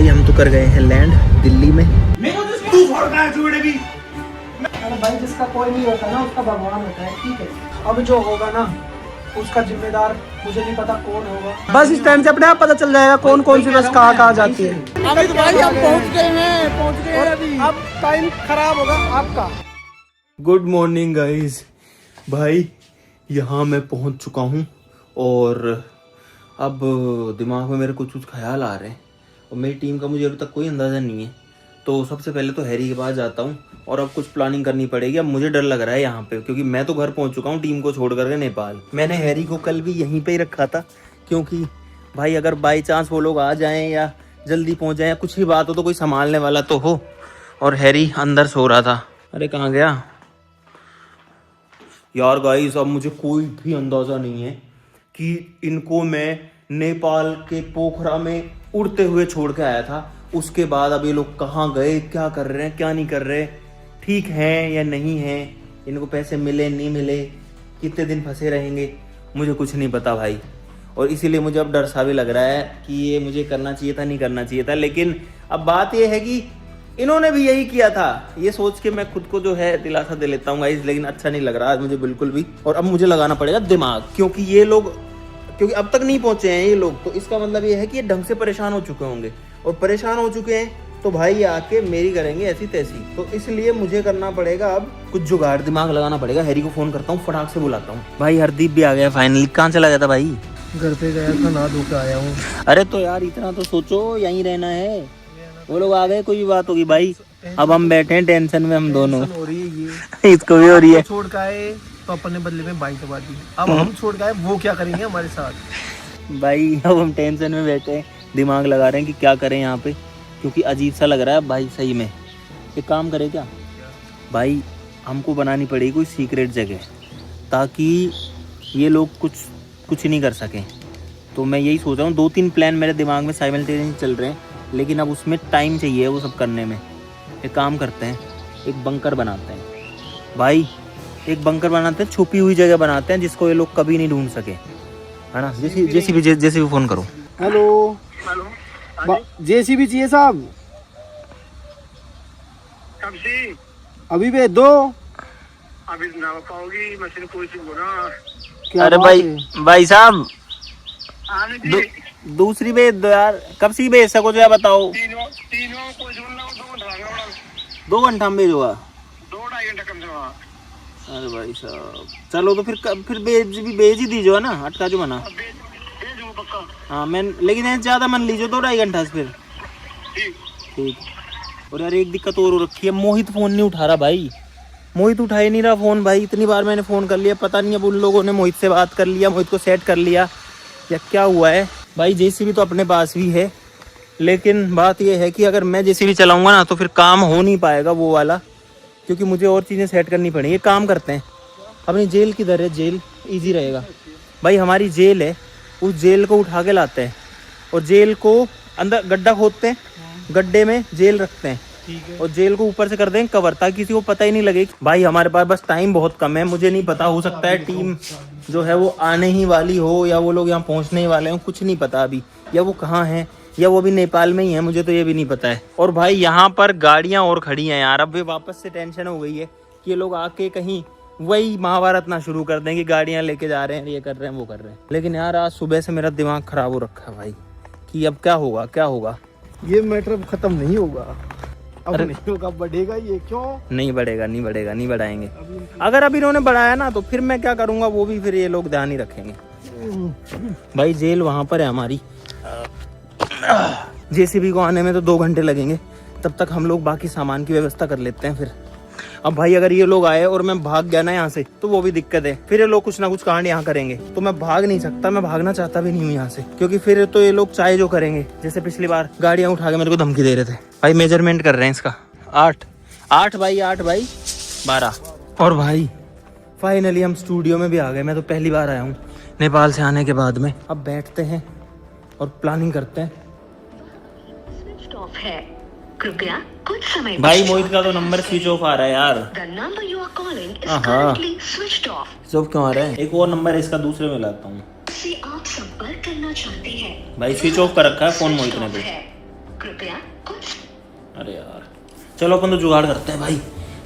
भाई हम तो कर गए हैं लैंड दिल्ली में। अरे भाई जिसका कोई नहीं होता ना उसका भगवान होता है, ठीक है। अब जो होगा ना उसका जिम्मेदार मुझे नहीं पता कौन होगा। बस इस टाइम से अपने आप पता चल जाएगा कौन कौन सी बस कहाँ जाती है। अभी तो भाई हम पहुँच गए हैं अभी। अब टाइम खराब होगा आपका। Good morning guys. भाई यहाँ मैं पहुँच चुका हूँ और अब दिमाग में मेरे कुछ ख्याल आ रहे हैं और मेरी टीम का मुझे अभी तक कोई अंदाज़ा नहीं है। तो सबसे पहले तो हैरी के पास जाता हूँ और अब कुछ प्लानिंग करनी पड़ेगी। अब मुझे डर लग रहा है यहाँ पे, क्योंकि मैं तो घर पहुँच चुका हूँ टीम को छोड़ करके नेपाल। मैंने हैरी को कल भी यहीं पे ही रखा था, क्योंकि भाई अगर बाई चांस वो लोग आ जाएं या जल्दी पहुँच जाएं या कुछ ही बात हो तो कोई संभालने वाला तो हो। और हैरी अंदर सो रहा था। अरे कहाँ गया यार। गाइस अब मुझे कोई भी अंदाज़ा नहीं है कि इनको मैं नेपाल के पोखरा में उड़ते हुए छोड़ के आया था, उसके बाद अब ये लोग कहाँ गए, क्या कर रहे हैं, क्या नहीं कर रहे, ठीक हैं या नहीं हैं, इनको पैसे मिले नहीं मिले, कितने दिन फंसे रहेंगे, मुझे कुछ नहीं पता भाई। और इसीलिए मुझे अब डर सा भी लग रहा है कि ये मुझे करना चाहिए था नहीं करना चाहिए था। लेकिन अब बात ये है कि इन्होंने भी यही किया था, ये सोच के मैं खुद को जो है दिलासा दे लेता हूँ गाइस। लेकिन अच्छा नहीं लग रहा आज मुझे बिल्कुल भी। और अब मुझे लगाना पड़ेगा दिमाग, क्योंकि ये लोग अब तक नहीं पहुंचे हैं ये लोग, तो इसका मतलब ये है कि ये ढंग से परेशान हो चुके होंगे। और परेशान हो चुके हैं तो भाई आके मेरी करेंगे ऐसी तैसी। तो इसलिए मुझे करना पड़ेगा अब कुछ जुगाड़, दिमाग लगाना पड़ेगा। हैरी को फोन करता हूँ, फटाक से बुलाता हूँ। भाई हरदीप भी आ गया फाइनली। कहाँ चला गया था भाई? घर पे गया था, नहा धो के आया हूँ। अरे तो यार इतना तो सोचो, यहीं रहना है। वो लोग आ गए, कोई भी बात होगी भाई। अब हम बैठे हैं टेंशन में, हम दोनों हो रही है ये। इसको भी हो रही है। छोड़ के आए तो अपने बदले में बाइक दबा दी। अब हम छोड़ के आए, वो क्या करेंगे हमारे साथ। भाई अब हम टेंशन में बैठे हैं, दिमाग लगा रहे हैं कि क्या करें यहाँ पे, क्योंकि अजीब सा लग रहा है भाई सही में। एक काम करें क्या भाई, हमको बनानी पड़ेगी कोई सीक्रेट जगह, ताकि ये लोग कुछ नहीं कर सकें। तो मैं यही सोच रहा हूँ, 2-3 प्लान मेरे दिमाग में साइमल्टेनियसली चल रहे हैं, लेकिन अब उसमें टाइम चाहिए वो सब करने में। एक काम करते हैं, एक बंकर बनाते हैं भाई, एक बंकर बनाते हैं, छुपी हुई जगह बनाते हैं जिसको ये लोग कभी नहीं ढूंढ सके, है ना। जैसे भी फोन करो। हेलो जेसीबी चाहिए साहब। कब से? अभी भेज दो। अभी ना पाओगी, मशीन कोई सी बोला। अरे भाई साहब आने दी। दूसरी भेज दो यार, कब सी भेज सको जो यार बताओ। तीनों कोई ढूंढ लो, 2 घंटा लगेगा। 2 घंटा में भेजोगा? 2-2.5 घंटा कम से कम। अरे भाई साहब चलो तो फिर भेज ही दीजिए ना, अटका जो मना। भेजूंगा पक्का। हाँ मैं, लेकिन ऐसे ज़्यादा मन लीजिए, 2-2.5 घंटा से फिर। ठीक। और यार एक दिक्कत और हो रखी है, मोहित फ़ोन नहीं उठा रहा भाई। मोहित उठा ही नहीं रहा फ़ोन भाई। इतनी बार मैंने फ़ोन कर लिया, पता नहीं अब उन लोगों ने मोहित से बात कर लिया, मोहित को सेट कर लिया या क्या हुआ है भाई। जेसीबी तो अपने पास भी है, लेकिन बात यह है कि अगर मैं जेसीबी चलाऊँगा ना तो फिर काम हो नहीं पाएगा वो वाला, क्योंकि मुझे और चीज़ें सेट करनी पड़ेंगी। एक काम करते हैं, अपनी जेल किधर है? जेल ईजी रहेगा भाई। हमारी जेल है, उस जेल को उठा के लाते हैं और जेल को अंदर गड्ढा खोदते हैं, गड्ढे में जेल रखते हैं और जेल को ऊपर से कर देंगे कवर, ताकि किसी को पता ही नहीं लगे। भाई हमारे पास बस टाइम बहुत कम है, मुझे नहीं पता, हो सकता है टीम जो है वो आने ही वाली हो या वो लोग यहाँ पहुँचने ही वाले हों, कुछ नहीं पता अभी, या वो कहाँ हैं या वो भी नेपाल में ही है, मुझे तो ये भी नहीं पता है। और भाई यहाँ पर गाड़ियाँ और खड़ी हैं यार। अब भी वापस से टेंशन हो गई है कि ये लोग आके कहीं वही महाभारत ना शुरू कर दें कि गाड़ियाँ लेके जा रहे हैं, ये कर रहे हैं, वो कर रहे हैं। लेकिन यार आज सुबह से मेरा दिमाग खराब हो रखा है भाई कि अब क्या होगा। ये मैटर अब खत्म नहीं होगा, अब नहीं होगा, बढ़ेगा ये। क्यों नहीं बढ़ेगा? नहीं बढ़ाएंगे। अगर अब इन्होंने बढ़ाया ना तो फिर मैं क्या करूँगा, वो भी फिर ये लोग ध्यान ही रखेंगे। भाई जेल वहाँ पर है हमारी, जेसीबी को आने में तो 2 घंटे लगेंगे, तब तक हम लोग बाकी सामान की व्यवस्था कर लेते हैं फिर। अब भाई अगर ये लोग आए और मैं भाग गया ना यहाँ से तो वो भी दिक्कत है, फिर ये लोग कुछ ना कुछ कांड यहाँ करेंगे, तो मैं भाग नहीं सकता, मैं भागना चाहता भी नहीं हूँ यहाँ से, क्योंकि फिर तो ये लोग चाहे जो करेंगे। जैसे पिछली बार गाड़ियाँ उठा के मेरे को धमकी दे रहे थे। भाई मेजरमेंट कर रहे हैं इसका, 8 बाई 12। और भाई फाइनली हम स्टूडियो में भी आ गए। मैं तो पहली बार आया हूँ नेपाल से आने के बाद में। अब बैठते हैं और प्लानिंग करते हैं। कृपया कुछ समय। भाई मोहित का तो नंबर स्विच ऑफ आ रहा है यार। स्विच ऑफ क्यों आ रहा है? एक और नंबर है इसका, दूसरे में लाता हूँ। आप संपर्क करना चाहते हैं भाई स्विच ऑफ कर रखा है फोन मोहित ने। कृपया कुछ। अरे यार चलो अपन तो जुगाड़ करते हैं भाई।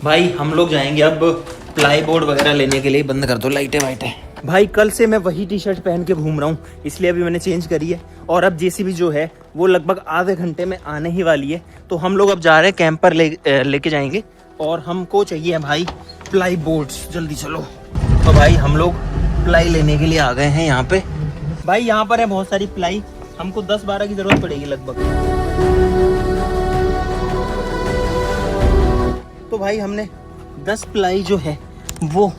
भाई हम लोग जाएंगे अब प्लाई बोर्ड वगैरह लेने के लिए। बंद कर दो लाइटें वाइटें। भाई कल से मैं वही टी शर्ट पहन के घूम रहा हूँ, इसलिए अभी मैंने चेंज करी है। और अब जेसीबी जो है वो लगभग आधे घंटे में आने ही वाली है, तो हम लोग अब जा रहे हैं कैंपर लेके जाएंगे। और हमको चाहिए भाई प्लाई बोर्ड्स, जल्दी चलो। तो भाई हम लोग प्लाई लेने के लिए आ गए हैं यहाँ पे। भाई यहाँ पर है बहुत सारी प्लाई, हमको 10-12 की जरूरत पड़ेगी लगभग। तो भाई हमने 10 प्लाई जो है वो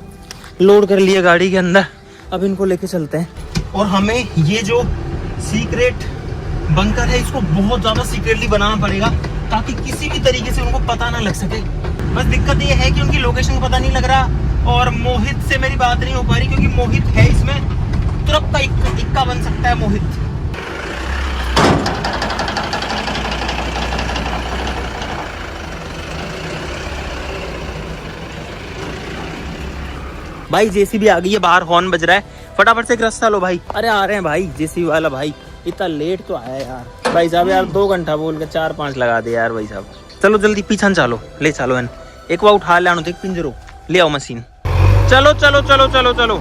लोड कर लिया गाड़ी के अंदर। अब इनको लेके चलते हैं। और हमें ये जो सीक्रेट बंकर है इसको बहुत ज़्यादा सीक्रेटली बनाना पड़ेगा, ताकि किसी भी तरीके से उनको पता ना लग सके। बस दिक्कत ये है कि उनकी लोकेशन का पता नहीं लग रहा, और मोहित से मेरी बात नहीं हो पा रही, क्योंकि मोहित है इसमें, तुरंत का इक्का बन सकता है मोहित। भाई जेसीबी आ गई है, बाहर हॉर्न बज रहा है, फटाफट से एक रास्ता लो भाई। अरे आ रहे हैं भाई जेसीबी वाला। भाई इतना लेट तो आया यार। भाई साहब यार 2 घंटा बोल के 4-5 लगा दे यार भाई साहब। चलो जल्दी पीछा चलो, ले चलो इन एक बार उठा ले आनो तो पिंजरो ले आओ मशीन। चलो चलो चलो चलो चलो,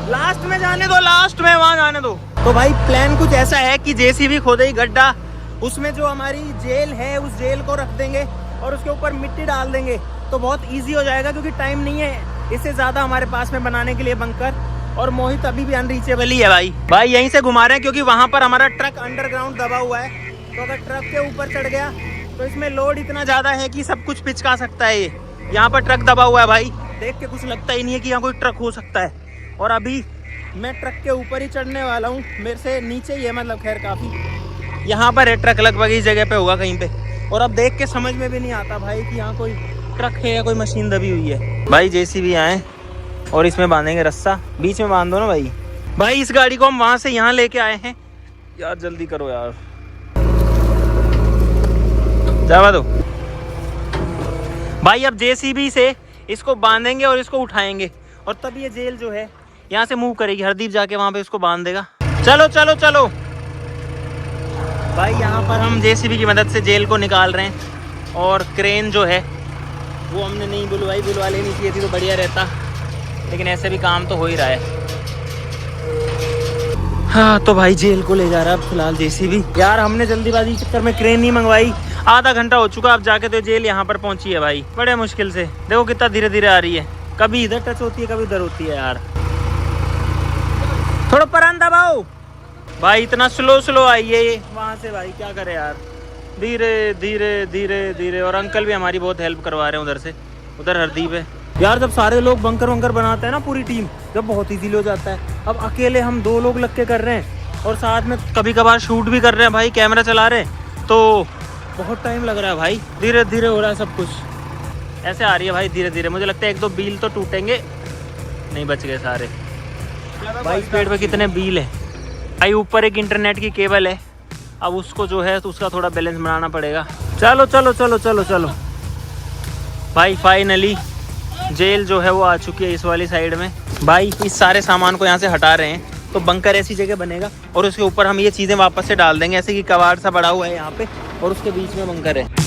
लास्ट में जाने दो, लास्ट में वहां जाने दो। तो भाई प्लान कुछ ऐसा है कि जेसीबी खोदे ही गड्ढा, उसमें जो हमारी जेल है उस जेल को रख देंगे और उसके ऊपर मिट्टी डाल देंगे, तो बहुत ईजी हो जाएगा, क्योंकि टाइम नहीं है इससे ज्यादा हमारे पास में बनाने के लिए बंकर। और मोहित अभी भी अनरीचेबल ही है भाई यहीं से घुमा रहे हैं, क्योंकि वहां पर हमारा ट्रक अंडरग्राउंड दबा हुआ है। तो अगर ट्रक के ऊपर चढ़ गया तो इसमें लोड इतना ज्यादा है कि सब कुछ पिचका सकता है। ये यहाँ पर ट्रक दबा हुआ है भाई, देख के कुछ लगता ही नहीं है कि यहाँ कोई ट्रक हो सकता है। और अभी मैं ट्रक के ऊपर ही चढ़ने वाला हूँ, मेरे से नीचे ही है, मतलब खैर काफी यहाँ पर है ट्रक, लगभग इस जगह पे होगा कहीं पे। और अब देख के समझ में भी नहीं आता भाई कि यहाँ कोई ट्रक है या कोई मशीन दबी हुई है। भाई जेसीबी आए और इसमें बांधेंगे रस्सा, बीच में बांध दो ना भाई। भाई इस गाड़ी को हम वहां से यहाँ लेके आए हैं यार, जल्दी करो यार, जावा दो भाई। अब जेसीबी से इसको बांधेंगे और इसको उठाएंगे, और तब ये जेल जो है यहाँ से मूव करेगी। हरदीप जाके वहां पे उसको बांध देगा। चलो चलो चलो भाई, यहाँ पर हम जेसीबी की मदद से जेल को निकाल रहे हैं। और क्रेन जो है वो हमने नहीं बुलवाई, बुलवा लेनी चाहिए थी तो बढ़िया रहता, लेकिन ऐसे भी काम तो हो ही रहा है। हाँ तो भाई जेल को ले जा रहा है फिलहाल जेसीबी। यार हमने जल्दीबाजी के चक्कर में क्रेन नहीं मंगवाई, आधा घंटा हो चुका अब जाके, तो जेल यहाँ पर पहुंची है भाई बड़े मुश्किल से। देखो कितना धीरे धीरे आ रही है, कभी इधर टच होती है कभी उधर होती है यार। थोड़ा परान दबाओ भाई, इतना स्लो आई है ये वहाँ से भाई, क्या करे यार, धीरे धीरे धीरे धीरे। और अंकल भी हमारी बहुत हेल्प करवा रहे हैं उधर से, उधर हरदीप है यार। जब सारे लोग बंकर वंकर बनाते हैं ना पूरी टीम, जब बहुत इजीली हो जाता है। अब अकेले हम 2 लोग लग के कर रहे हैं, और साथ में कभी कभार शूट भी कर रहे हैं भाई, कैमरा चला रहे हैं, तो बहुत टाइम लग रहा है भाई। धीरे धीरे हो रहा है सब कुछ, ऐसे आ रही है भाई धीरे धीरे। मुझे लगता है 1-2 बील तो टूटेंगे, नहीं बच गए सारे भाई। इस पेड़ पे कितने बील है भाई। ऊपर एक इंटरनेट की केबल है, अब उसको जो है तो उसका थोड़ा बैलेंस बनाना पड़ेगा। चलो चलो चलो चलो चलो भाई, फाइनली जेल जो है वो आ चुकी है इस वाली साइड में भाई। इस सारे सामान को यहाँ से हटा रहे हैं, तो बंकर ऐसी जगह बनेगा और उसके ऊपर हम ये चीज़ें वापस से डाल देंगे, ऐसे कि कबाड़ सा बड़ा हुआ है यहाँ पे और उसके बीच में बंकर है।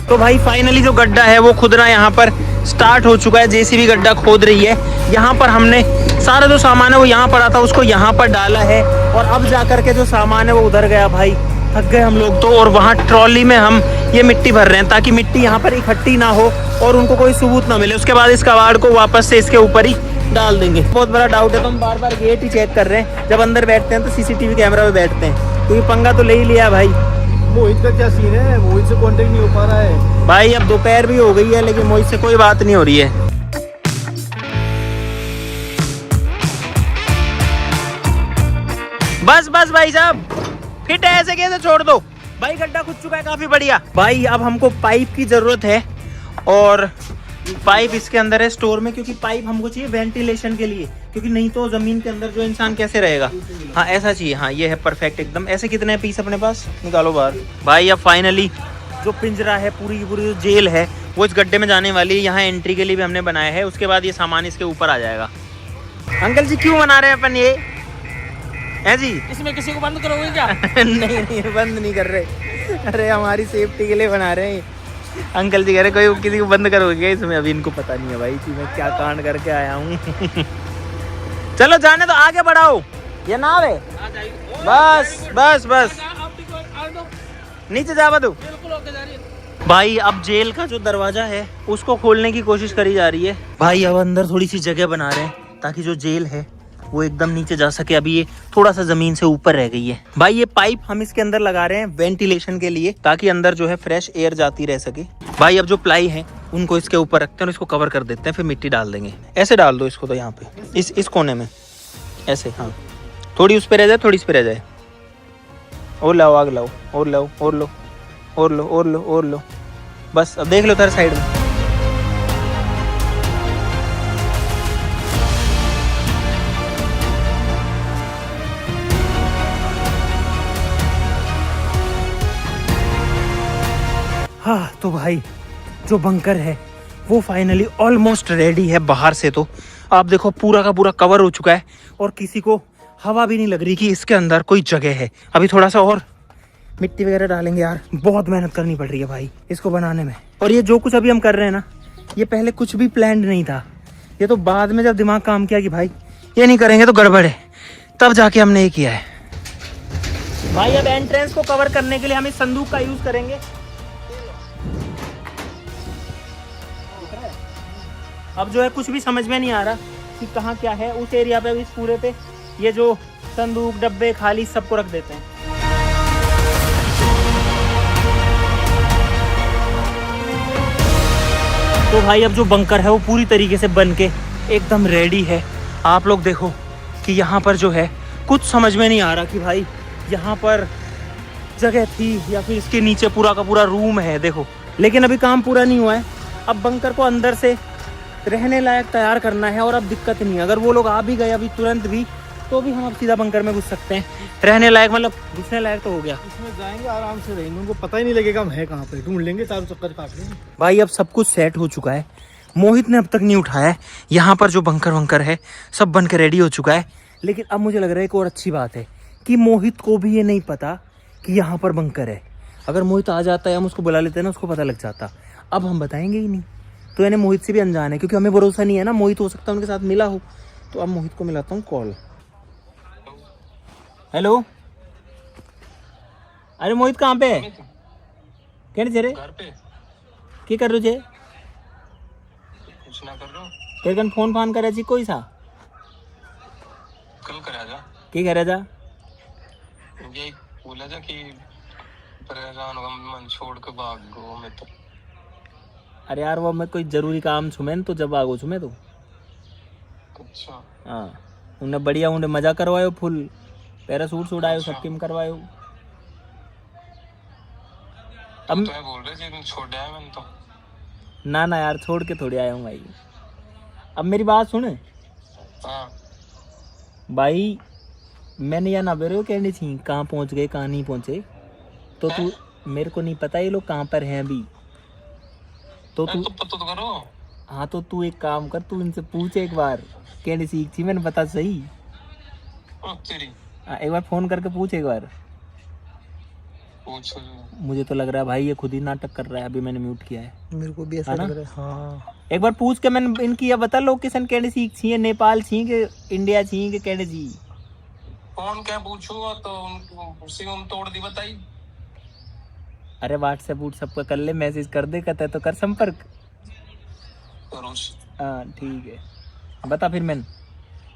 तो भाई फाइनली जो गड्ढा है वो खुदना यहाँ पर स्टार्ट हो चुका है। जेसीबी गड्ढा खोद रही है। यहाँ पर हमने सारा जो सामान है वो यहाँ पर आता, उसको यहाँ पर डाला है, और अब जाकर के जो सामान है वो उधर गया भाई। थक गए हम लोग तो, और वहाँ ट्रॉली में हम ये मिट्टी भर रहे हैं, ताकि मिट्टी यहाँ पर इकट्ठी ना हो और उनको कोई सबूत ना मिले। उसके बाद इस कबाड़ को वापस से इसके ऊपर ही डाल देंगे। बहुत बड़ा डाउट है, तो हम बार बार गेट ही चेक कर रहे हैं। जब अंदर बैठते हैं तो सीसीटीवी कैमरा में बैठते हैं, क्योंकि पंगा तो ले ही लिया भाई। मोहित का क्या सीन है? मोहित से कांटेक्ट नहीं हो पा रहा है भाई। अब दोपहर भी हो गई है, लेकिन मोहित से कोई बात नहीं हो रही है। बस बस भाई साहब, फिट है, ऐसे कैसे छोड़ दो भाई। गड्ढा खुद चुका है काफी बढ़िया भाई। अब हमको पाइप की जरूरत है, और पाइप इसके अंदर है स्टोर में, क्योंकि पाइप हमको चाहिए वेंटिलेशन के लिए, क्योंकि नहीं तो जमीन के अंदर जो इंसान कैसे रहेगा। हाँ ऐसा चाहिए, हाँ ये है परफेक्ट एकदम। ऐसे कितने पीस अपने पास निकालो बाहर भाई। अब फाइनली जो पिंजरा है, पूरी की पूरी जो जेल है वो इस गड्ढे में जाने वाली है। यहाँ एंट्री के लिए भी हमने बनाया है, उसके बाद ये सामान इसके ऊपर आ जाएगा। अंकल जी क्यों बना रहे हैं अपन ये? है जी। इसमें किसी को बंद करोगे क्या? नहीं नहीं बंद नहीं कर रहे, अरे हमारी सेफ्टी के लिए बना रहे हैं। अंकल जी कह रहे कोई किसी को बंद करोगे क्या इसमें? अभी इनको पता नहीं है भाई कि मैं क्या कांड करके आया हूँ। चलो जाने तो, आगे बढ़ाओ, ये नाव है। बस बस बस नीचे जावा दो भाई। अब जेल का जो दरवाजा है उसको खोलने की कोशिश करी जा रही है भाई। अब अंदर थोड़ी सी जगह बना रहे हैं ताकि जो जेल है वो एकदम नीचे जा सके। अभी ये थोड़ा सा जमीन से ऊपर रह गई है भाई। ये पाइप हम इसके अंदर लगा रहे हैं वेंटिलेशन के लिए, ताकि अंदर जो है फ्रेश एयर जाती रह सके भाई। अब जो प्लाई है उनको इसके ऊपर रखते हैं और इसको कवर कर देते हैं, फिर मिट्टी डाल देंगे। ऐसे डाल दो इसको, तो यहाँ पे इस कोने में ऐसे, हाँ थोड़ी उस पर रह जाए, थोड़ी इस पर रह जाए। और लाओ, आग लाओ, और लाओ, और लो, और लो, और लो, और लो। बस अब देख लो तेरे साइड में। हाँ तो भाई जो बंकर है वो फाइनली ऑलमोस्ट रेडी है। बाहर से तो आप देखो पूरा का पूरा कवर हो चुका है और किसी को हवा भी नहीं लग रही कि इसके अंदर कोई जगह है। अभी थोड़ा सा और मिट्टी वगैरह डालेंगे यार, बहुत मेहनत करनी पड़ रही है भाई इसको बनाने में। और ये जो कुछ अभी हम कर रहे हैं ना, ये पहले कुछ भी प्लान्ड नहीं था। ये तो बाद में जब दिमाग काम किया कि भाई ये नहीं करेंगे तो गड़बड़ है, तब जाके हमने ये किया है भाई। अब एंट्रेंस को कवर करने के लिए हम इस संदूक का यूज करेंगे। अब जो है कुछ भी समझ में नहीं आ रहा कि कहाँ क्या है। उस एरिया पे, इस पूरे पे ये जो संदूक डब्बे खाली सबको रख देते हैं। तो भाई अब जो बंकर है वो पूरी तरीके से बन के एकदम रेडी है। आप लोग देखो कि यहाँ पर जो है कुछ समझ में नहीं आ रहा कि भाई यहाँ पर जगह थी या फिर इसके नीचे पूरा का पूरा रूम है, देखो। लेकिन अभी काम पूरा नहीं हुआ है। अब बंकर को अंदर से रहने लायक तैयार करना है और अब दिक्कत नहीं है। अगर वो लोग आ भी गए अभी तुरंत भी, तो भी हम अब सीधा बंकर में घुस सकते हैं। रहने लायक मतलब घुसने लायक तो हो गया। इसमें जाएंगे आराम से, रहेंगे, उनको पता ही नहीं लगेगा हम है कहाँ पे, ढूंढ लेंगे, चारों चक्कर काट लेंगे भाई। अब सब कुछ सेट हो चुका है, मोहित ने अब तक नहीं उठाया है। यहाँ पर जो बंकर वंकर है सब बन के रेडी हो चुका है। लेकिन अब मुझे लग रहा है एक और अच्छी बात है कि मोहित को भी ये नहीं पता कि यहाँ पर बंकर है। अगर मोहित आ जाता है, हम उसको बुला लेते हैं ना, उसको पता लग जाता। अब हम बताएंगे ही नहीं, तो यानी मोहित से भी अनजान है, क्योंकि हमें भरोसा नहीं है ना, मोहित हो सकता है उनके साथ मिला हो। तो अब मोहित को मिलाता हूँ कॉल। हेलो, अरे मोहित कहाँ पे है? कहने चेरे घर पे की कर रहे? कुछ ना कर रहा, तेरे कन फोन फान करे कोई सा? कल करा जा की करे जा? ये बोला जा कि परेशान होगा, मन छोड़ के भाग गो मैं तो। अरे यार वो मैं कोई जरूरी काम छुमें तो जब आगो छुमे तो। अच्छा हाँ, उन्हें बढ़िया उन्हें मजा करवायो, फुल पैरासूट उड़ायो, सब टीम करवायो। अब तो बोल रहे जी छोड़ दिया मैंने तो। ना यार छोड़ के थोड़ी आया हूँ भाई। अब मेरी बात सुन। हाँ भाई मैंने यह ना बेरो कहनी थी कहाँ पहुँच गए कहाँ नहीं पहुँचे, तो तू मेरे को नहीं पता ये लोग कहाँ पर हैं अभी। तो तू पता तो करो। हाँ तो तू एक काम कर, तू इनसे पूछ एक बार कहनी सीख थी मैंने, बता सही। तेरी एक बार फोन करके पूछ एक बार। पूछ। मुझे तो लग रहा है भाई ये खुद ही नाटक कर रहा है, अभी मैंने म्यूट किया है। मेरे को भी ऐसा है ना? लग रहा है। हाँ एक बार पूछ के मैंने इनकी ये बता लोकेशन कहने सीख छी, नेपाल छी के इंडिया छी के कहने जी। फोन क्या पूछूंगा तो उसी को तोड़ दी बताई। अरे व्हाट्सएप पर कर ले, मैसेज कर दे, कहता है तो कर संपर्क। हाँ ठीक है, बता फिर मैंने।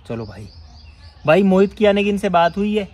चलो भाई मोहित की आने की इनसे बात हुई है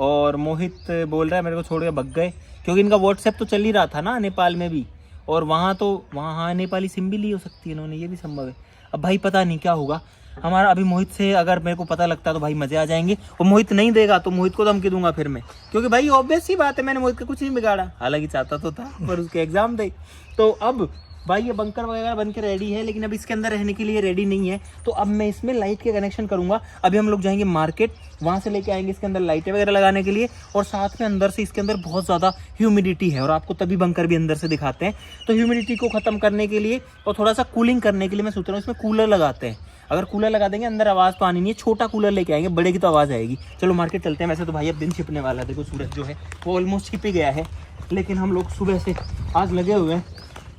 और मोहित बोल रहा है मेरे को छोड़ के भग गए, क्योंकि इनका व्हाट्सएप तो चल ही रहा था ना नेपाल में भी, और वहाँ हाँ नेपाली सिम भी ली हो सकती है इन्होंने, ये भी संभव है। अब भाई पता नहीं क्या होगा हमारा। अभी मोहित से अगर मेरे को पता लगता तो भाई मजे आ जाएंगे, और मोहित नहीं देगा तो मोहित को धमकी दूंगा फिर मैं, क्योंकि भाई ऑब्वियस सी बात है मैंने मोहित का कुछ नहीं बिगाड़ा, हालांकि चाहता तो था पर उसके एग्जाम दे। तो अब भाई ये बंकर वगैरह बन के रेडी है, लेकिन अब इसके अंदर रहने के लिए रेडी नहीं है। तो अब मैं इसमें लाइट के कनेक्शन करूंगा। अभी हम लोग जाएंगे मार्केट, वहाँ से लेके आएंगे इसके अंदर लाइटें वगैरह लगाने के लिए, और साथ में अंदर से इसके अंदर बहुत ज़्यादा ह्यूमिडिटी है, और आपको तभी बंकर भी अंदर से दिखाते हैं। तो ह्यूमिडिटी को ख़त्म करने के लिए और थोड़ा सा कूलिंग करने के लिए मैं सोच रहा हूँ इसमें कूलर लगाते हैं। अगर कूलर लगा देंगे अंदर आवाज़ तो आनी नहीं है, छोटा कूलर लेके आएंगे, बड़े की तो आवाज़ आएगी। चलो मार्केट चलते हैं। वैसे तो भाई अब दिन छिपने वाला है, देखो सूरज जो है वो ऑलमोस्ट छिप ही गया है, लेकिन हम लोग सुबह से आज लगे हुए हैं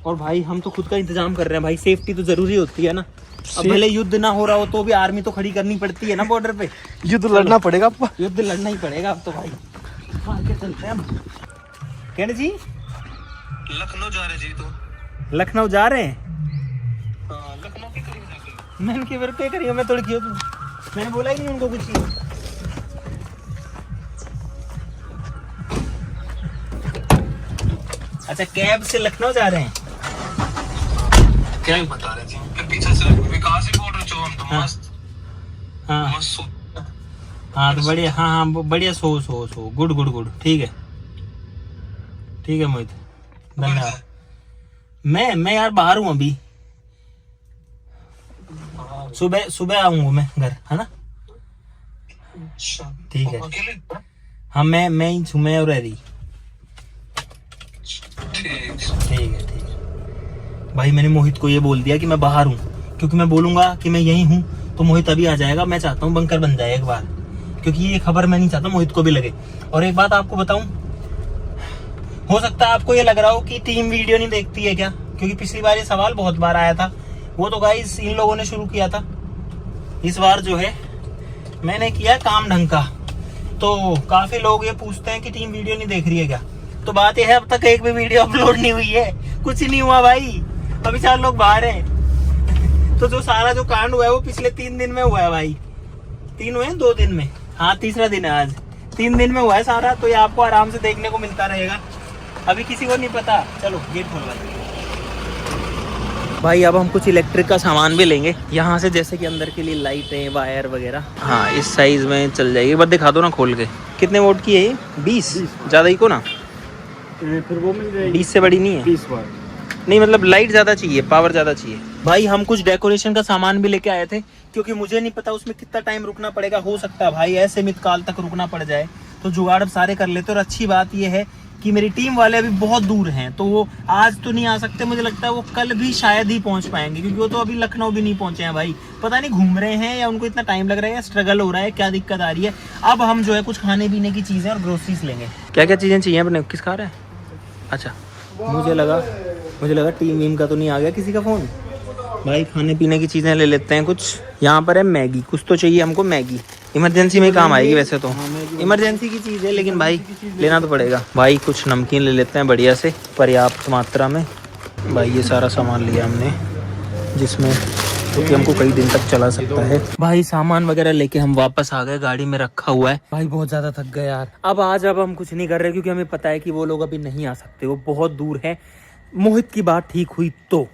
और भाई हम तो खुद का इंतजाम कर रहे हैं भाई, सेफ्टी तो ज़रूरी होती है ना। अब भले युद्ध ना हो रहा हो तो भी आर्मी तो खड़ी करनी पड़ती है ना बॉर्डर पे, युद्ध लड़ना पड़ेगा, युद्ध लड़ना ही पड़ेगा अब तो भाई। मार्केट चलते हैं। कहने जी लखनऊ जा रहे जी तो। लखनऊ जा रहे हैं? लखनऊ के करीब जाके। मैंने के पे करी मैं थोड़ी क्यों, मैंने बोला ही नहीं उनको कुछ ही। अच्छा कैब से लखनऊ जा रहे हैं? क्या ही बता रहे जी, फिर पीछे से विकास ही बोल रहे जो हम तो मस्त हाँ मस्त सो। हाँ तो बढ़िया, हाँ हाँ बढ़िया, सो गुड गुड गुड, ठीक है मोहित, धन्यवाद। मैं यार बाहर हूँ अभी, सुबह आऊंगा मैं घर, है ना? अच्छा ठीक है। अकेले? हाँ मैं ही हूँ, मैं और रही। ठीक है भाई। मैंने मोहित को ये बोल दिया कि मैं बाहर हूँ, क्योंकि मैं बोलूंगा कि मैं यहीं हूँ तो मोहित अभी आ जाएगा। मैं चाहता हूँ बंकर बन जाए एक बार, क्योंकि ये खबर मैं नहीं चाहता मोहित को भी लगे। और एक बात आपको बताऊं, हो सकता है आपको ये लग रहा हो कि टीम वीडियो नहीं देखती है क्या, क्योंकि पिछली बार ये सवाल बहुत बार आया था। वो तो गाइस इन लोगों ने शुरू किया था, इस बार जो है मैंने किया काम ढंग का। तो काफी लोग ये पूछते हैं कि टीम वीडियो नहीं देख रही है क्या, तो बात यह है अब तक एक भी वीडियो अपलोड नहीं हुई है, कुछ नहीं हुआ भाई, अभी 4 लोग बाहर हैं। तो जो सारा जो कांड हुआ है वो पिछले 3 दिन में हुआ है भाई, 3 हुए हैं 2 दिन में, हाँ तीसरा दिन है आज, 3 दिन में हुआ है सारा। तो ये आपको आराम से देखने को मिलता रहेगा, अभी किसी को नहीं पता। चलो गेट खोल भाई। अब हम कुछ इलेक्ट्रिक का सामान भी लेंगे यहाँ से, जैसे कि अंदर के लिए लाइटें, वायर वगैरह। हाँ इस साइज में चल जाएगी, बस दिखा दो ना खोल के। कितने वोट की है ये? 20 ज़्यादा ही को ना, फिर वो मिल जाएगी 20 से बड़ी नहीं है? 20 वाट नहीं मतलब लाइट ज़्यादा चाहिए, पावर ज़्यादा चाहिए। भाई हम कुछ डेकोरेशन का सामान भी लेके आए थे, क्योंकि मुझे नहीं पता उसमें कितना टाइम रुकना पड़ेगा। हो सकता है भाई ऐसे मितकाल तक रुकना पड़ जाए, तो जुगाड़ अब सारे कर लेते। और अच्छी बात यह है कि मेरी टीम वाले अभी बहुत दूर हैं, तो वो आज तो नहीं आ सकते। मुझे लगता है वो कल भी शायद ही पहुंच पाएंगे, क्योंकि वो तो अभी लखनऊ भी नहीं पहुंचे हैं भाई। पता नहीं घूम रहे हैं या उनको इतना टाइम लग रहा है या स्ट्रगल हो रहा है, क्या दिक्कत आ रही है। अब हम जो है कुछ खाने पीने की चीज़ें और ग्रोसरीज लेंगे। क्या क्या चीज़ें चाहिए अपने? किस खा रहे हैं? अच्छा मुझे लगा टीम वीम का तो नहीं आ गया किसी का फ़ोन। भाई खाने पीने की चीज़ें ले लेते हैं कुछ। यहाँ पर है मैगी, कुछ तो चाहिए हमको मैगी, इमरजेंसी में काम आएगी वैसे तो, इमरजेंसी की चीज़ है, लेकिन भाई लेना तो पड़ेगा। भाई कुछ नमकीन ले लेते हैं बढ़िया से, पर्याप्त मात्रा में। भाई ये सारा सामान लिया हमने, जिसमें क्योंकि हमको कई दिन तक चला सकता है। भाई सामान वगैरह लेके हम वापस आ गए, गाड़ी में रखा हुआ है। भाई बहुत ज़्यादा थक गए यार। अब हम कुछ नहीं कर रहे, क्योंकि हमें पता है कि वो लोग अभी नहीं आ सकते, वो बहुत दूर है। मोहित की बात ठीक हुई तो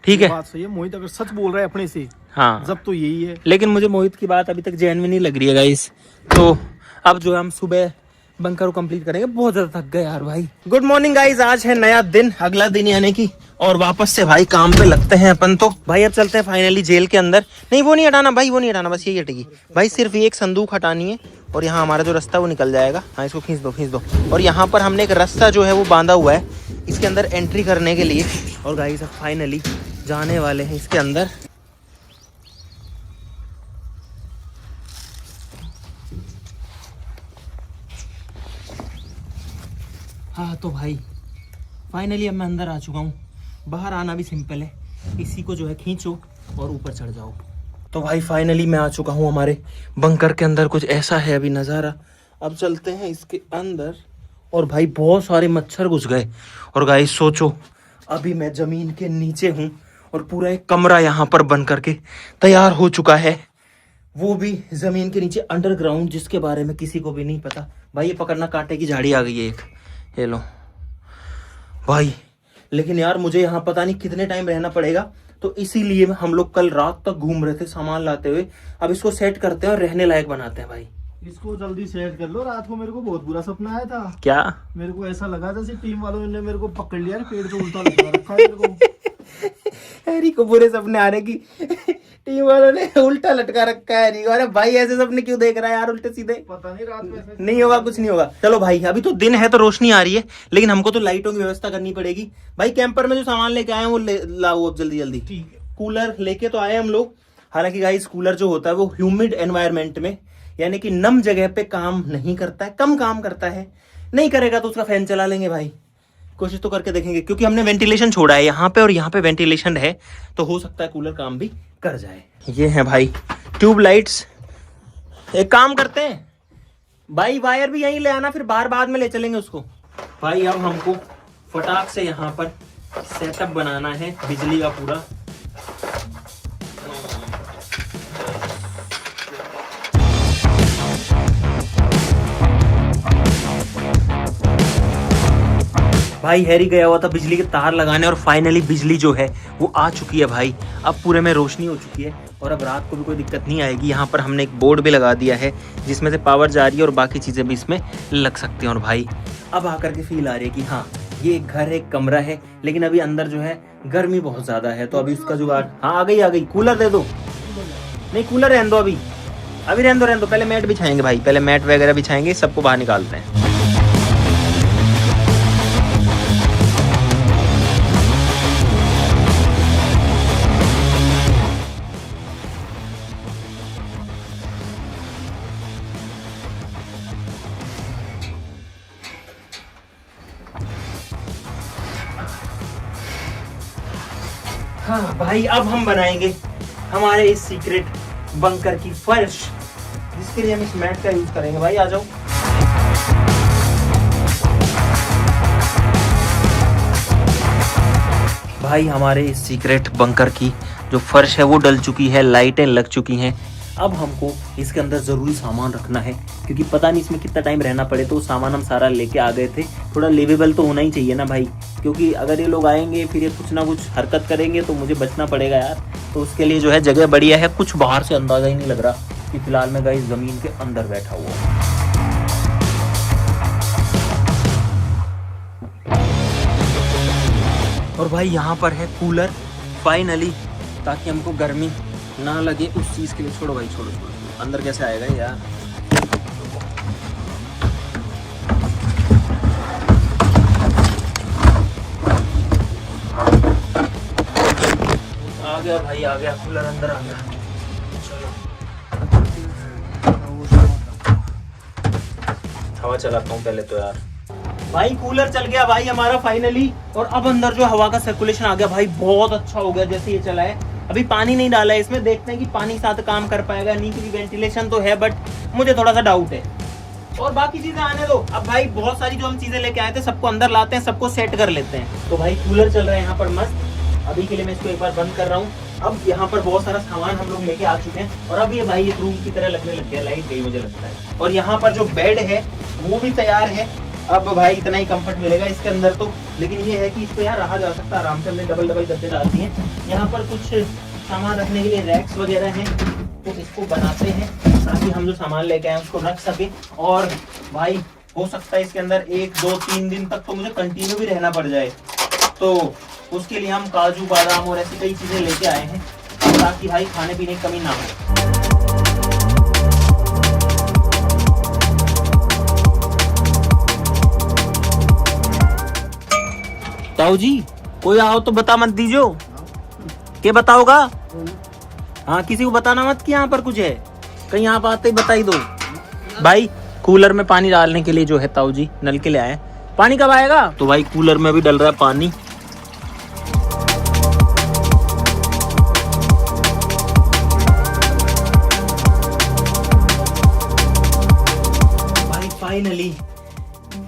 ठीक है, बात सही है। मोहित अगर सच बोल रहा है अपने से, हाँ जब तो यही है। लेकिन मुझे मोहित की बात अभी तक जेन्युइन नहीं लग रही है गाइस। तो अब जो है हम सुबह बंकर को कंप्लीट करेंगे। बहुत ज्यादा थक गए यार भाई। गुड मॉर्निंग गाइस, आज है नया दिन, अगला दिन यानी कि, और वापस से भाई काम पे लगते हैं अपन तो। भाई अब चलते हैं फाइनली जेल के अंदर। नहीं वो नहीं हटाना भाई, वो नहीं हटाना, बस यही हटेगी भाई। सिर्फ ये एक संदूक हटानी है और यहाँ हमारा जो रास्ता वो निकल जाएगा। हाँ इसको खींच दो। और यहाँ पर हमने एक रास्ता जो है वो बांधा हुआ है इसके अंदर एंट्री करने के लिए। और गाइस अब फाइनली जाने वाले हैं इसके अंदर। हाँ तो भाई फाइनली अब मैं अंदर आ चुका हूँ। बाहर आना भी सिंपल है, इसी को जो है खींचो और ऊपर चढ़ जाओ। तो भाई फाइनली मैं आ चुका हूँ हमारे बंकर के अंदर। कुछ ऐसा है अभी नज़ारा। अब चलते हैं इसके अंदर। और भाई बहुत सारे मच्छर घुस गए। और गाइस सोचो, अभी मैं ज़मीन के नीचे हूँ और पूरा एक कमरा यहाँ पर बन करके तैयार हो चुका है, वो भी ज़मीन के नीचे अंडरग्राउंड, जिसके बारे में किसी को भी नहीं पता। भाई ये पकड़ना, कांटे की झाड़ी आ गई है एक, ये लो भाई। लेकिन यार मुझे यहाँ पता नहीं कितने टाइम रहना पड़ेगा, तो इसीलिए हम लोग कल रात तक घूम रहे थे सामान लाते हुए। अब इसको सेट करते हैं और रहने लायक बनाते हैं भाई। इसको जल्दी सेट कर लो। रात को मेरे को बहुत बुरा सपना आया था। क्या? मेरे को ऐसा लगा जैसे टीम वालों ने मेरे को पकड़ लिया, पेड़ पे उल्टा लटका रखा है मेरे को। हैरी को बुरे सपने आ रहे कि टीम वालों ने उल्टा लटका रखा है हैरी को। अरे भाई ऐसे सपने क्यों देख रहा है यार उल्टे सीधे? पता नहीं रात में ऐसे नहीं होगा, कुछ नहीं होगा। चलो भाई अभी तो दिन है तो रोशनी आ रही है, लेकिन हमको तो लाइटों की व्यवस्था करनी पड़ेगी। भाई कैंपर में जो सामान लेके आए हैं वो लाओ अब जल्दी। ठीक है। कूलर लेके तो आए हम लोग, हालांकि गाइस कूलर जो होता है वो ह्यूमिड एनवायरनमेंट में, यानी कि नम जगह पे काम नहीं करता है, कम काम करता है। नहीं करेगा तो उसका फैन चला लेंगे भाई, कोशिश तो करके देखेंगे, क्योंकि हमने वेंटिलेशन छोड़ा है यहाँ पे और यहाँ पे वेंटिलेशन है, तो हो सकता है कूलर काम भी कर जाए। ये है भाई ट्यूब लाइट्स। एक काम करते हैं भाई, वायर भी यहीं ले आना, फिर बाहर बाद में ले चलेंगे उसको। भाई अब हमको फटाक से यहाँ पर सेटअप बनाना है बिजली का पूरा। भाई हैरी गया हुआ था बिजली के तार लगाने और फाइनली बिजली जो है वो आ चुकी है भाई। अब पूरे में रोशनी हो चुकी है और अब रात को भी कोई दिक्कत नहीं आएगी। यहाँ पर हमने एक बोर्ड भी लगा दिया है जिसमें से पावर जा रही है और बाकी चीज़ें भी इसमें लग सकती हैं। और भाई अब आकर के फील आ रही है कि हाँ ये एक घर है, एक कमरा है, लेकिन अभी अंदर जो है गर्मी बहुत ज़्यादा है, तो अभी उसका जुगाड़। हाँ आ गई। कूलर दे दो। नहीं कूलर रहने दो, अभी रहने दो। पहले मैट बिछाएंगे भाई, पहले मैट वगैरह बिछाएंगे, सबको बाहर निकालते हैं। हाँ भाई अब हम बनाएंगे हमारे इस सीक्रेट बंकर की फर्श, जिसके लिए हम इस मैट का यूज करेंगे। भाई आ जाओ। भाई हमारे इस सीक्रेट बंकर की जो फर्श है वो डल चुकी है, लाइटें लग चुकी हैं। अब हमको इसके अंदर ज़रूरी सामान रखना है, क्योंकि पता नहीं इसमें कितना टाइम रहना पड़े। तो सामान हम सारा लेके आ गए थे, थोड़ा लिवेबल तो होना ही चाहिए ना भाई, क्योंकि अगर ये लोग आएंगे फिर ये कुछ ना कुछ हरकत करेंगे तो मुझे बचना पड़ेगा यार। तो उसके लिए जो है जगह बढ़िया है, कुछ बाहर से अंदाज़ा ही नहीं लग रहा कि फिलहाल मैं गाइस ज़मीन के अंदर बैठा हुआ हूँ। और भाई यहाँ पर है कूलर फाइनली, ताकि हमको गर्मी ना लगे उस चीज़ के लिए। छोड़ो भाई छोड़ो, अंदर कैसे आएगा यार। आ गया भाई, आ गया कूलर, अंदर आ गया। चलो हवा चलाता हूँ पहले तो यार। भाई कूलर चल गया भाई हमारा फाइनली, और अब अंदर जो हवा का सर्कुलेशन आ गया भाई, बहुत अच्छा हो गया जैसे ये चला है। अभी पानी नहीं डाला है इसमें, देखते हैं कि पानी साथ काम कर पाएगा नहीं, क्योंकि वेंटिलेशन तो है बट मुझे थोड़ा सा डाउट है। और बाकी चीजें आने दो। अब भाई बहुत सारी जो हम चीजें लेके आए थे सबको अंदर लाते हैं, सबको सेट कर लेते हैं। तो भाई कूलर चल रहा है यहाँ पर मस्त। अभी के लिए मैं इसको एक बार बंद कर रहा हूँ। अब यहाँ पर बहुत सारा सामान हम लोग लेके आ चुके हैं, और अब ये भाई एक रूम की तरह लगने लग गया, लाइट गई मुझे लगता है। और यहाँ पर जो बेड है वो भी तैयार है। अब भाई इतना ही कंफर्ट मिलेगा इसके अंदर तो, लेकिन ये है कि इसको यहाँ रहा जा सकता है आराम से। हमने डबल गद्दे डालती हैं। यहाँ पर कुछ सामान रखने के लिए रैक्स वगैरह हैं, तो इसको बनाते हैं ताकि हम जो सामान लेके आए उसको रख सके। और भाई हो सकता है इसके अंदर 1 2 3 दिन तक तो मुझे कंटिन्यू भी रहना पड़ जाए, तो उसके लिए हम काजू बादाम और ऐसी कई चीजें लेके आए हैं, ताकि भाई खाने पीने की कमी ना हो। ताऊ जी कोई आओ तो बता मत दीजो, क्या बताओगा? हाँ किसी को बताना मत कि यहाँ पर कुछ है, कहीं यहाँ पर आते ही बता ही दो। भाई कूलर में पानी डालने के लिए जो है ताऊ जी नल के ले आए। पानी कब आएगा? तो भाई कूलर में भी डल रहा है पानी। भाई फाइनली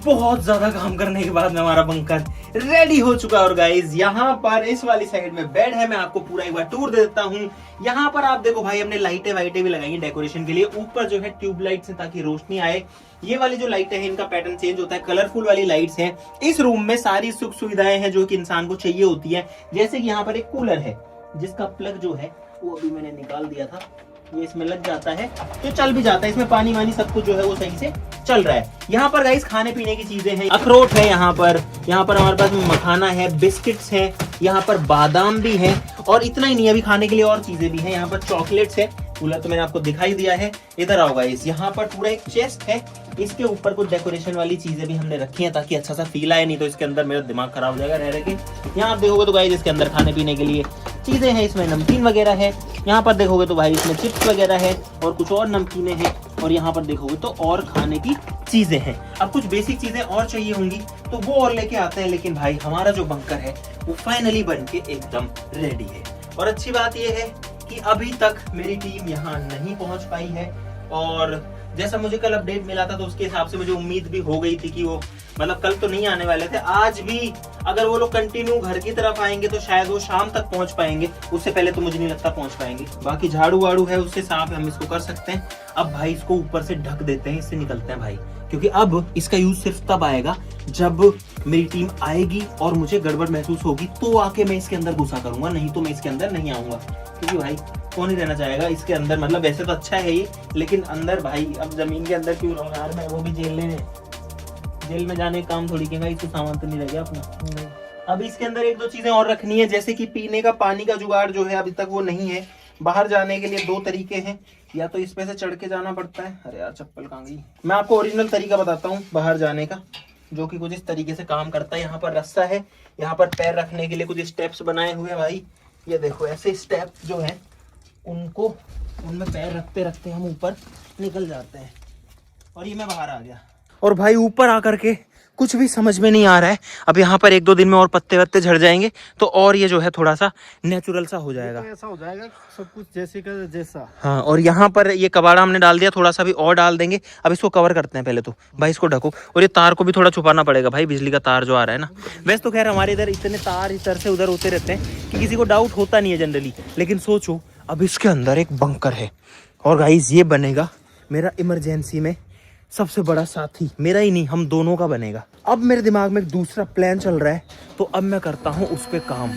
बहुत ज्यादा काम करने के बाद में हमारा बंकर रेडी हो चुका है। और गाइस यहाँ पर इस वाली साइड में बेड है, मैं आपको पूरा एक बार टूर दे देता हूँ। यहाँ पर आप देखो भाई हमने लाइटें वाइटें भी लगाई हैं डेकोरेशन के लिए। ऊपर जो है ट्यूबलाइट्स है ताकि रोशनी आए। ये वाली जो लाइटें हैं इनका पैटर्न चेंज होता है, कलरफुल वाली लाइट्स हैं। इस रूम में सारी सुख सुविधाएं हैं जो कि इंसान को चाहिए होती है। जैसे कि यहाँ पर एक कूलर है जिसका प्लग जो है वो अभी मैंने निकाल दिया था, ये इसमें लग जाता है तो चल भी जाता है। इसमें पानी वानी सब कुछ जो है वो सही से चल रहा है। यहाँ पर गाइस खाने पीने की चीजें हैं, अखरोट है यहाँ पर हमारे पास मखाना है, बिस्किट्स है, यहाँ पर बादाम भी है। और इतना ही नहीं, अभी खाने के लिए और चीजें भी हैं। यहाँ पर चॉकलेट्स है। कूलर तो मैंने आपको दिखाई दिया है। इधर आओ गाइस, यहाँ पर पूरा एक चेस्ट है, इसके ऊपर कुछ डेकोरेशन वाली चीजें भी हमने रखी हैं ताकि अच्छा सा फील आए, नहीं तो इसके अंदर मेरा दिमाग खराब हो जाएगा रह के। यहाँ आप देखोगे तो गाइस इसके अंदर खाने पीने के लिए चीजें हैं, इसमें नमकीन वगैरह है। यहाँ पर देखोगे तो भाई इसमें चिप्स वगैरह है और कुछ और नमकीनें हैं, और यहाँ पर देखोगे तो और खाने की चीजें हैं। अब कुछ बेसिक चीजें और चाहिए होंगी तो वो और लेके आते हैं, लेकिन भाई हमारा जो बंकर है वो फाइनली बन के एकदम रेडी है। और अच्छी बात यह है कि अभी तक मेरी टीम यहाँ नहीं पहुंच पाई है, और जैसा मुझे कल अपडेट मिला था तो उसके हिसाब से मुझे उम्मीद भी हो गई थी कि वो मतलब कल तो नहीं आने वाले थे, आज भी अगर वो लोग कंटिन्यू घर की तरफ आएंगे तो शायद वो शाम तक पहुंच पाएंगे, उससे पहले तो मुझे नहीं लगता पहुंच पाएंगे। बाकी झाड़ू वाड़ू है उससे साफ है, हम इसको कर सकते हैं। अब भाई इसको ऊपर से ढक देते हैं, इससे निकलते हैं भाई, क्योंकि अब इसका यूज सिर्फ तब आएगा जब मेरी टीम आएगी और मुझे गड़बड़ महसूस होगी तो आके मैं इसके अंदर घुसा करूंगा, नहीं तो मैं इसके अंदर नहीं आऊंगा, क्योंकि भाई कौन ही रहना चाहेगा इसके अंदर। मतलब वैसे तो अच्छा है ये, लेकिन अंदर भाई अब जमीन के अंदर क्यों रहूंगा यार मैं, वो भी जेल में जाने का काम थोड़ी के भाई, इसको सामान तो नहीं रह गया अपना। अब इसके अंदर एक दो चीजें और रखनी है, जैसे कि पीने का पानी का जुगाड़ जो है अभी तक वो नहीं है। बाहर जाने के लिए दो तरीके हैं, या तो इस पे से चढ़ के जाना पड़ता है, अरे यार चप्पल कहाँ गई। मैं आपको ओरिजिनल तरीका बताता हूँ बाहर जाने का, जो कि कुछ इस तरीके से काम करता है। यहाँ पर रस्सा है, यहाँ पर पैर रखने के लिए कुछ स्टेप्स बनाए हुए हैं भाई, ये देखो ऐसे स्टेप जो है उनको, उनमें पैर रखते रखते हम ऊपर निकल जाते हैं, और ये मैं बाहर आ गया। और भाई ऊपर आकर के कुछ भी समझ में नहीं आ रहा है। अब यहाँ पर एक दो दिन में और पत्ते वत्ते झड़ जाएंगे तो और ये जो है थोड़ा सा नेचुरल सा हो जाएगा, ऐसा हो जाएगा सब कुछ जैसे का जैसा। हाँ, और यहाँ पर ये कबाड़ा हमने डाल दिया, थोड़ा सा भी और डाल देंगे। अब इसको कवर करते हैं पहले तो भाई, इसको ढको, और ये तार को भी थोड़ा छुपाना पड़ेगा भाई, बिजली का तार जो आ रहा है ना। वैसे तो खैर हमारे इधर इतने तार इधर से उधर होते रहते हैं कि किसी को डाउट होता नहीं है जनरली, लेकिन सोचो अब इसके अंदर एक बंकर है, और गाइस ये बनेगा मेरा इमरजेंसी में सबसे बड़ा साथी, मेरा ही नहीं हम दोनों का बनेगा। अब मेरे दिमाग में एक दूसरा प्लान चल रहा है, तो अब मैं करता हूँ उस पे काम।